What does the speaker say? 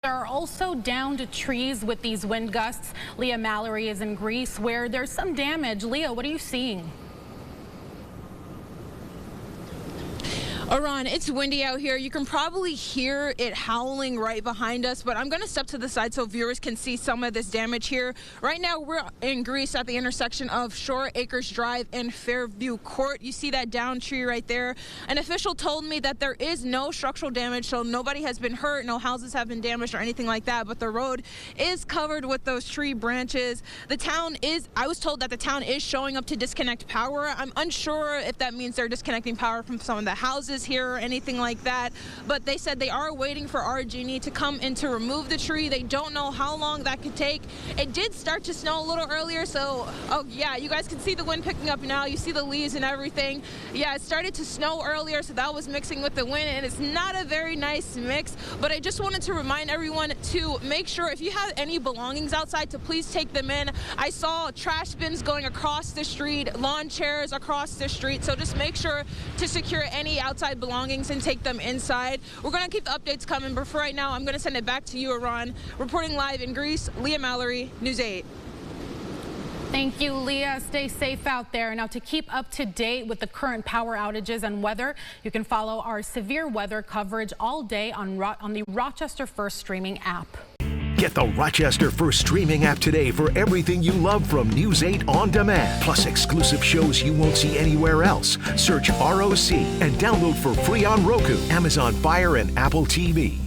There are also downed trees with these wind gusts. Leah Mallory is in Greece where there's some damage. Leah, what are you seeing? Aron, it's windy out here. You can probably hear it howling right behind us, but I'm going to step to the side so viewers can see some of this damage here. Right now, we're in Greece at the intersection of Shore Acres Drive and Fairview Court. You see that downed tree right there. An official told me that there is no structural damage, so nobody has been hurt, no houses have been damaged or anything like that, but the road is covered with those tree branches. I was told that the town is showing up to disconnect power. I'm unsure if that means they're disconnecting power from some of the houses here or anything like that, but they said they are waiting for RG&E to come in to remove the tree. They don't know how long that could take. It did start to snow a little earlier, so oh yeah, you guys can see the wind picking up now. You see the leaves and everything. Yeah, it started to snow earlier, so that was mixing with the wind, and it's not a very nice mix. But I just wanted to remind everyone to make sure if you have any belongings outside to please take them in. I saw trash bins going across the street, lawn chairs across the street, so just make sure to secure any outside belongings and take them inside. We're going to keep the updates coming, but for right now, I'm going to send it back to you, Aron. Reporting live in Greece, Leah Mallory, News 8. Thank you, Leah. Stay safe out there. Now, to keep up to date with the current power outages and weather, you can follow our severe weather coverage all day on the Rochester First streaming app. Get the Rochester First streaming app today for everything you love from News 8 On Demand, plus exclusive shows you won't see anywhere else. Search ROC and download for free on Roku, Amazon Fire, and Apple TV.